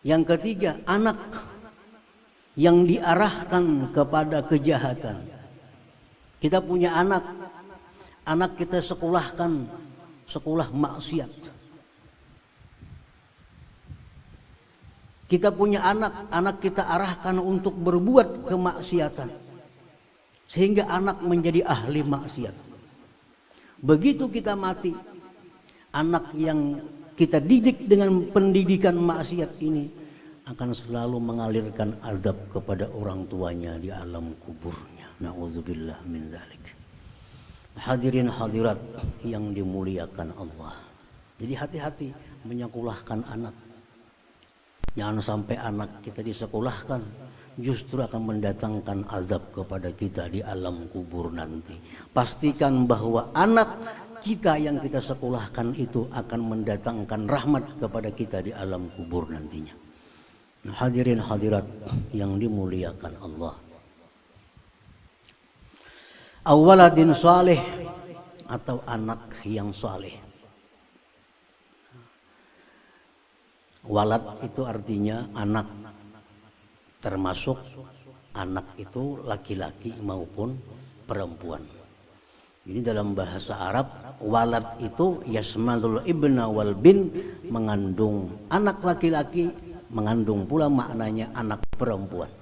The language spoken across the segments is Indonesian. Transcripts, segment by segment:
Yang ketiga, anak yang diarahkan kepada kejahatan. Kita punya anak kita sekolahkan sekolah maksiat. Kita punya anak kita arahkan untuk berbuat kemaksiatan, sehingga anak menjadi ahli maksiat. Begitu kita mati, anak yang kita didik dengan pendidikan maksiat ini akan selalu mengalirkan azab kepada orang tuanya di alam kuburnya. Na'udzubillah min dzalik. Hadirin hadirat yang dimuliakan Allah. Jadi hati-hati menyekolahkan anak. Jangan sampai anak kita disekolahkan justru akan mendatangkan azab kepada kita di alam kubur nanti. Pastikan bahwa anak kita yang kita sekolahkan itu akan mendatangkan rahmat kepada kita di alam kubur nantinya. Nah, hadirin hadirat yang dimuliakan Allah. Awaladin saleh atau anak yang saleh. Walad itu artinya anak, termasuk anak itu laki-laki maupun perempuan. Ini dalam bahasa Arab, walad itu yasmalul ibna wal bin, mengandung anak laki-laki, mengandung pula maknanya anak perempuan.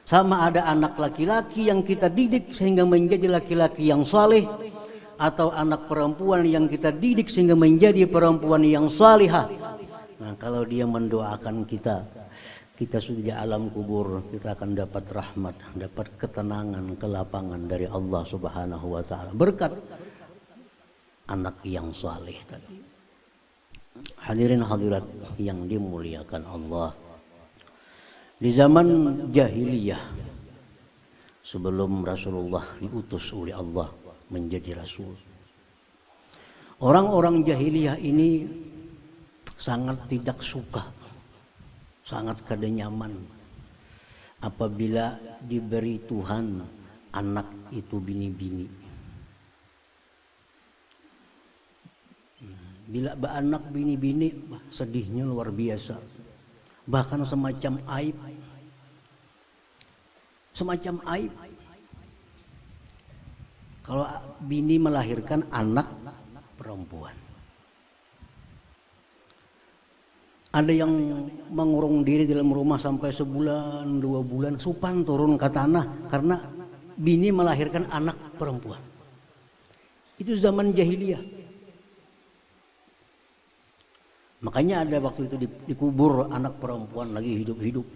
Sama ada anak laki-laki yang kita didik sehingga menjadi laki-laki yang saleh, atau anak perempuan yang kita didik sehingga menjadi perempuan yang salihah. Nah, kalau dia mendoakan kita sudah di alam kubur, kita akan dapat rahmat, dapat ketenangan, kelapangan dari Allah Subhanahu wa taala berkat anak yang saleh tadi. Hadirin hadirat yang dimuliakan Allah. Di zaman jahiliyah, sebelum Rasulullah diutus oleh Allah menjadi rasul, orang-orang jahiliyah ini sangat tidak suka, sangat kada nyaman apabila diberi Tuhan anak itu bini-bini. Bila beranak bini-bini, sedihnya luar biasa, bahkan semacam aib. Kalau bini melahirkan anak perempuan. Ada yang mengurung diri dalam rumah sampai sebulan, 2 bulan, supan turun ke tanah karena bini melahirkan anak perempuan. Itu zaman jahiliyah. Makanya ada waktu itu dikubur anak perempuan lagi hidup-hidup.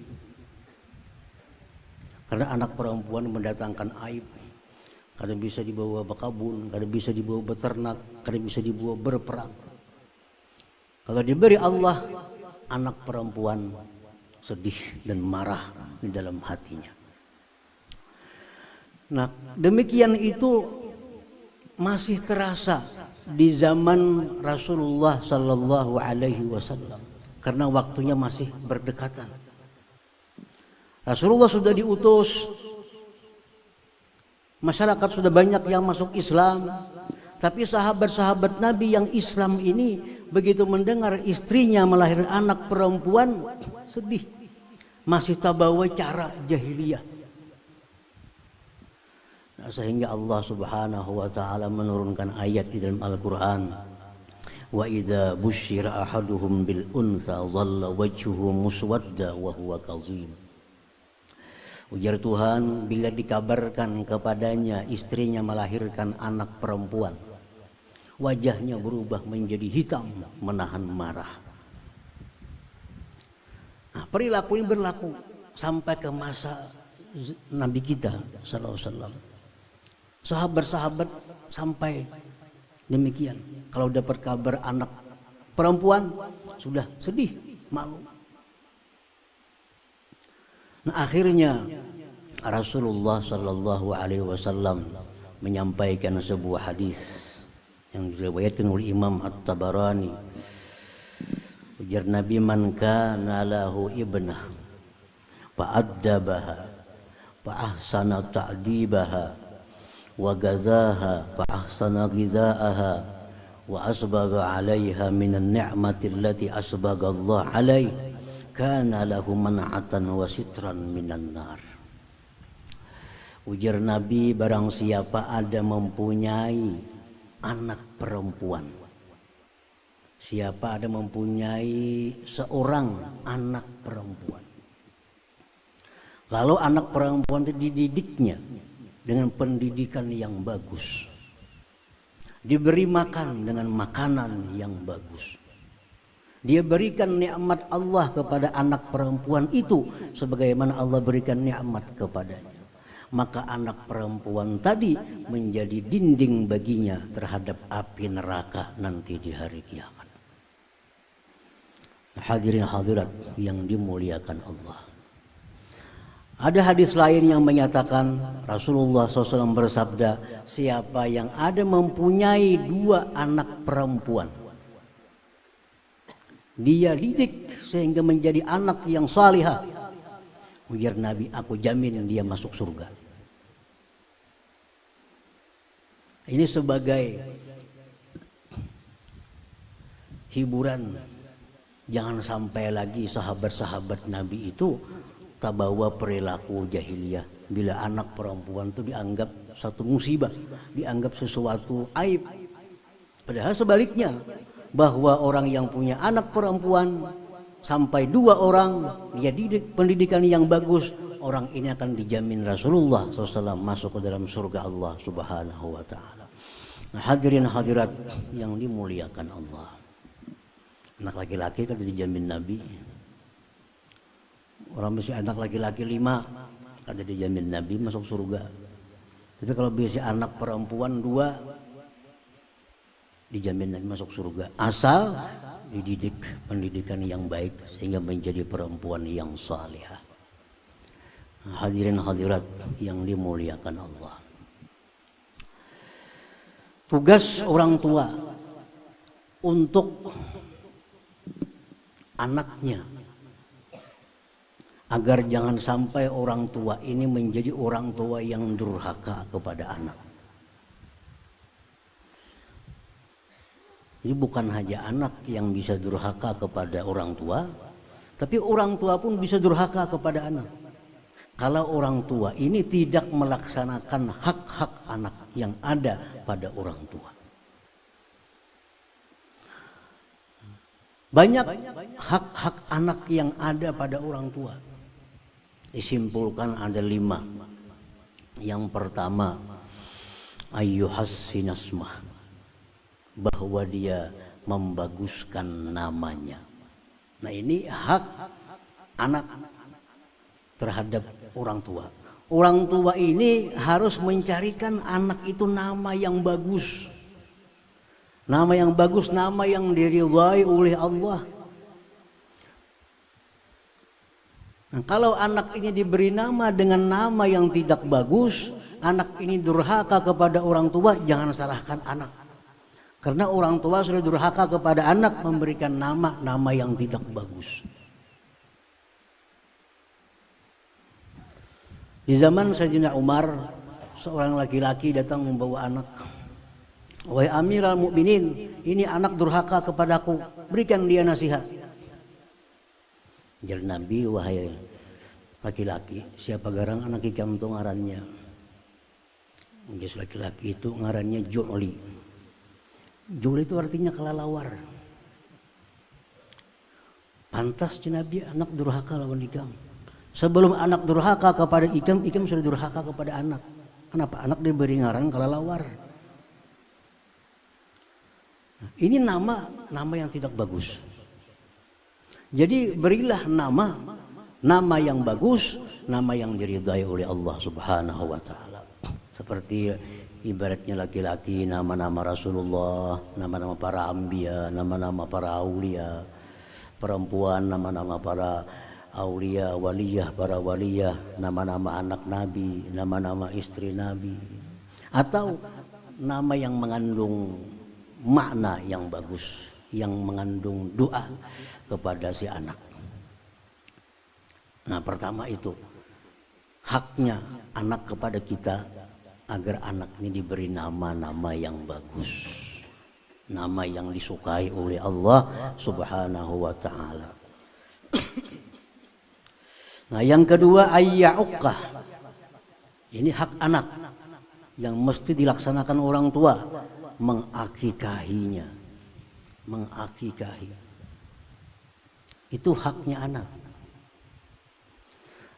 Karena anak perempuan mendatangkan aib. Kadang bisa dibawa berkebun, kadang bisa dibawa beternak, kadang bisa dibawa berperang. Kalau diberi Allah anak perempuan, sedih dan marah di dalam hatinya. Nah, demikian itu masih terasa di zaman Rasulullah Sallallahu Alaihi Wasallam karena waktunya masih berdekatan. Rasulullah sudah diutus, masyarakat sudah banyak yang masuk Islam, tapi sahabat-sahabat Nabi yang Islam ini begitu mendengar istrinya melahirkan anak perempuan, sedih, masih tabawa cara jahiliyah. Nah, sehingga Allah Subhanahu wa taala menurunkan ayat di dalam Al-Qur'an, wa idza busyira ahaduhum bil untha dhalla wajhuhu muswadda wa huwa kazim. Ujar Tuhan, bila dikabarkan kepadanya istrinya melahirkan anak perempuan, wajahnya berubah menjadi hitam menahan marah. Nah, perilaku ini berlaku sampai ke masa Nabi kita sallallahu alaihi wasallam. Sahabat-sahabat sampai demikian. Kalau dapat kabar anak perempuan sudah sedih, malu. Nah, akhirnya Rasulullah sallallahu alaihi wasallam menyampaikan sebuah hadis yang diriwayatkan oleh Imam At-Tabarani. Ujar Nabi, man kana lahu ibnah fa'addabaha fa'ahsana ta'dibaha wa gazaha fa'ahsana ghidaaha wa asbagha 'alaiha minan ni'mati allati asbagha Allah 'alaihi kana lahu man'atan wa sitran minan nar. Ujar Nabi, barang siapa ada mempunyai anak perempuan, siapa ada mempunyai seorang anak perempuan, lalu anak perempuan itu dididiknya dengan pendidikan yang bagus, diberi makan dengan makanan yang bagus, dia berikan nikmat Allah kepada anak perempuan itu sebagaimana Allah berikan nikmat kepadanya, maka anak perempuan tadi menjadi dinding baginya terhadap api neraka nanti di hari kiamat. Hadirin hadirat yang dimuliakan Allah. Ada hadis lain yang menyatakan Rasulullah SAW bersabda, siapa yang ada mempunyai 2 anak perempuan, dia didik sehingga menjadi anak yang salihah, ujar Nabi, aku jamin dia masuk surga. Ini sebagai hiburan, jangan sampai lagi sahabat-sahabat Nabi itu tabawa perilaku jahiliyah. Bila anak perempuan itu dianggap satu musibah, dianggap sesuatu aib. Padahal sebaliknya, bahwa orang yang punya anak perempuan sampai 2 orang, dia didik pendidikan yang bagus, orang ini akan dijamin Rasulullah SAW masuk ke dalam surga Allah Subhanahu wa Ta'ala. Nah, hadirin hadirat yang dimuliakan Allah, anak laki-laki kan dijamin Nabi. Orang bisa anak laki-laki 5 ada dijamin Nabi masuk surga. Tapi kalau bisa anak perempuan 2 dijamin Nabi masuk surga, asal dididik pendidikan yang baik sehingga menjadi perempuan yang salihah. Hadirin hadirat yang dimuliakan Allah. Tugas orang tua untuk anaknya agar jangan sampai orang tua ini menjadi orang tua yang durhaka kepada anak. Jadi bukan hanya anak yang bisa durhaka kepada orang tua, tapi orang tua pun bisa durhaka kepada anak. Kalau orang tua ini tidak melaksanakan hak-hak anak yang ada pada orang tua. Banyak hak-hak anak yang ada pada orang tua. Disimpulkan ada 5. Yang pertama, ayyuhassinasmah, bahwa dia membaguskan namanya. Nah, ini hak anak terhadap orang tua. Orang tua ini harus mencarikan anak itu nama yang bagus. Nama yang bagus, nama yang diridhai oleh Allah. Nah, kalau anak ini diberi nama dengan nama yang tidak bagus, anak ini durhaka kepada orang tua, jangan salahkan anak. Karena orang tua sudah durhaka kepada anak memberikan nama yang tidak bagus. Di zaman Sayyidina Umar, seorang laki-laki datang membawa anak. Wahai Amirul Mukminin, ini anak durhaka kepadaku, berikan dia nasihat. Jar Nabi, wahai laki-laki, siapa garang anak ikam itu ngarannya? Jadi laki-laki itu ngarannya Ju'li. Ju'li itu artinya kelelawar. Pantas Nabi anak durhaka lawan ikam. Sebelum anak durhaka kepada ikam, ikam sudah durhaka kepada anak. Kenapa? Anak diberi ngaran kelelawar. Ini nama yang tidak bagus. Jadi berilah nama yang bagus, nama yang diridhai oleh Allah Subhanahu wa Ta'ala. Seperti ibaratnya laki-laki nama-nama Rasulullah, nama-nama para anbiya, nama-nama para aulia. Perempuan nama-nama para aulia, waliyah, para waliyah, nama-nama anak Nabi, nama-nama istri Nabi. Atau nama yang mengandung makna yang bagus, yang mengandung doa kepada si anak. Nah, pertama itu haknya anak kepada kita agar anak ini diberi nama-nama yang bagus. nama yang disukai oleh Allah Subhanahu wa taala. Nah, yang kedua ayyauqah. Ini hak anak yang mesti dilaksanakan orang tua, mengakikahinya. Mengakikahi. Itu haknya anak.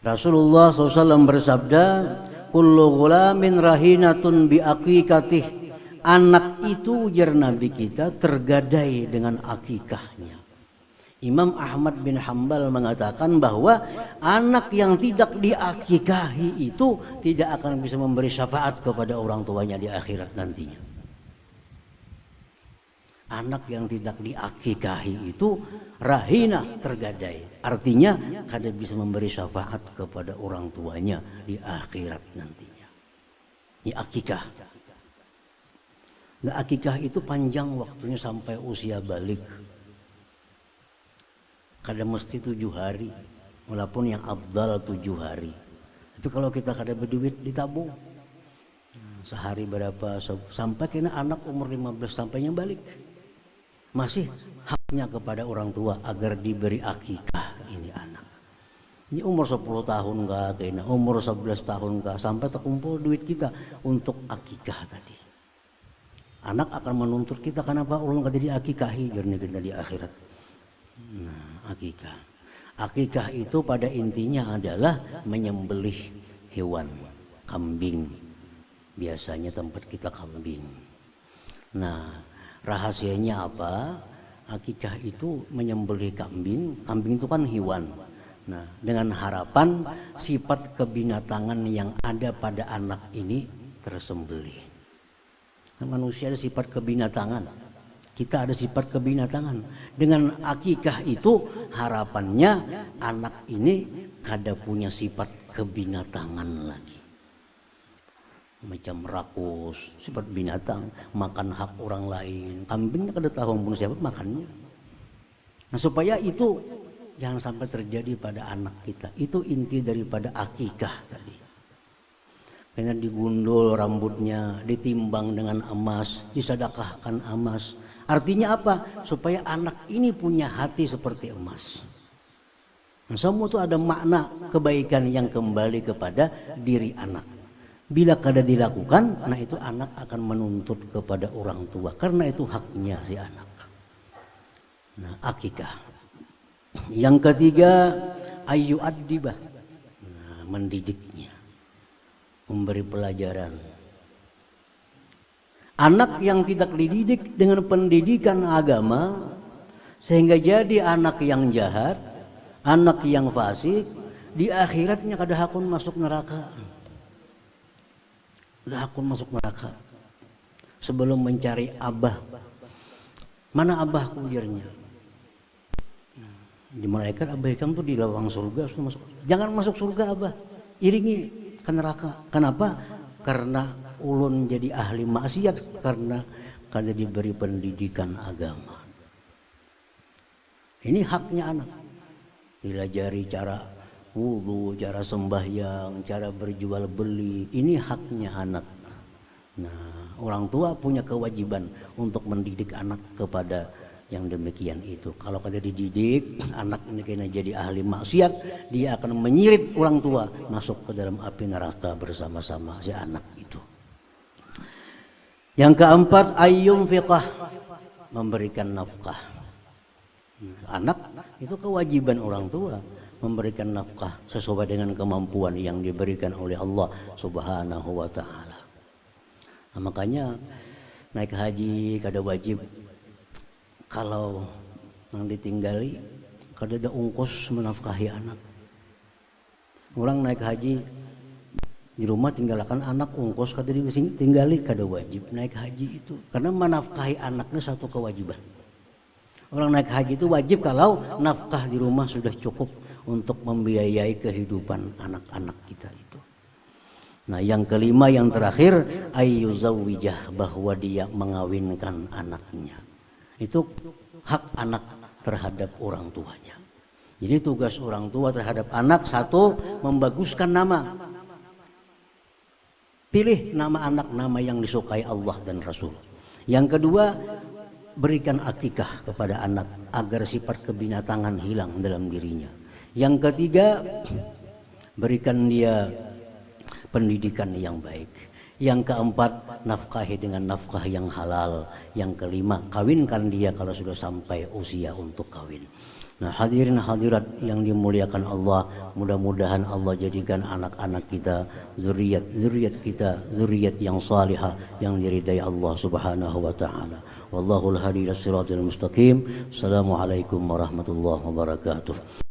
Rasulullah SAW bersabda, kullu ghulamin rahinatun biaqiqatih. Anak itu, ujar Nabi kita, tergadai dengan akikahnya. Imam Ahmad bin Hambal mengatakan bahwa anak yang tidak diakikahi itu tidak akan bisa memberi syafaat kepada orang tuanya di akhirat nantinya. Anak yang tidak diakikahi itu rahina, tergadai. Artinya kada bisa memberi syafaat kepada orang tuanya di akhirat nantinya. Ini akikah. Nah, akikah itu panjang waktunya sampai usia balik. Kada mesti 7 hari, walaupun yang abdal 7 hari. Tapi kalau kita kada berduit ditabung. Sehari berapa, sampai kena anak umur 15 sampainya balik. Masih haknya kepada orang tua agar diberi akikah ini anak. Ini umur 10 tahun kah, kena umur 11 tahun kah, sampai terkumpul duit kita untuk akikah tadi. Anak akan menuntut kita, kenapa ulun kada diakikahi biar kita di akhirat. Nah, akikah. Akikah itu pada intinya adalah menyembelih hewan, kambing. Biasanya tempat kita kambing. Nah, rahasianya apa? Akikah itu menyembelih kambing. Kambing itu kan hewan. Nah, dengan harapan sifat kebinatangan yang ada pada anak ini tersembelih. Nah, manusia ada sifat kebinatangan. Kita ada sifat kebinatangan. Dengan akikah itu harapannya anak ini kada punya sifat kebinatangan lagi. Macam rakus, sifat binatang, makan hak orang lain. Kambingnya kada tahu pun siapa makannya. Nah, supaya itu jangan sampai terjadi pada anak kita. Itu inti daripada akikah tadi. Karena digundul rambutnya, ditimbang dengan emas, disedekahkan emas. Artinya apa? Supaya anak ini punya hati seperti emas. Nah, semua itu ada makna kebaikan yang kembali kepada diri anak. Bila kada dilakukan, nah itu anak akan menuntut kepada orang tua. Karena itu haknya si anak. Nah, akikah. Yang ketiga, ayu addibah. Nah, mendidiknya. Memberi pelajaran. Anak yang tidak dididik dengan pendidikan agama sehingga jadi anak yang jahat, anak yang fasik, di akhiratnya kada hakun masuk neraka. Kada hakun masuk neraka. Sebelum mencari abah. Mana abahku ujarnya? Di malaikat abah ikam tuh di lawang surga sudah masuk. Jangan masuk surga abah. Iringi ke neraka. Kenapa? Karena ulun jadi ahli maksiat karena kada diberi pendidikan agama. Ini haknya anak. Dilajari cara wudu, cara sembahyang, cara berjual beli. Ini haknya anak. Nah, orang tua punya kewajiban untuk mendidik anak kepada yang demikian itu. Kalau kada dididik, anak ini kena jadi ahli maksiat, dia akan menyirit orang tua masuk ke dalam api neraka bersama-sama si anak itu. Yang keempat, ayyum fiqah, memberikan nafkah. Anak itu kewajiban orang tua memberikan nafkah sesuai dengan kemampuan yang diberikan oleh Allah Subhanahu wa taala. Nah, makanya naik haji kada wajib kalau yang ditinggali kada ada ungkos menafkahi anak. Orang naik haji di rumah tinggalkan anak ungkos kada ditinggali, kada wajib naik haji itu karena menafkahi anaknya satu kewajiban. Orang naik haji itu wajib kalau nafkah di rumah sudah cukup untuk membiayai kehidupan anak-anak kita itu. Nah, yang kelima yang terakhir ayyuzawwijah, bahwa dia mengawinkan anaknya. Itu hak anak terhadap orang tuanya. Jadi tugas orang tua terhadap anak, satu, membaguskan nama. Pilih nama anak, nama yang disukai Allah dan Rasul. Yang kedua, berikan akikah kepada anak agar sifat kebinatangan hilang dalam dirinya. Yang ketiga, berikan dia pendidikan yang baik. Yang keempat, nafkahi dengan nafkah yang halal. Yang kelima, kawinkan dia kalau sudah sampai usia untuk kawin. Nah, hadirin hadirat yang dimuliakan Allah, mudah-mudahan Allah jadikan anak-anak kita, zuriat kita, zuriat yang salihah yang diridai Allah Subhanahu wa taala. Wallahul hadi ila siratal mustaqim. Assalamualaikum warahmatullahi wabarakatuh.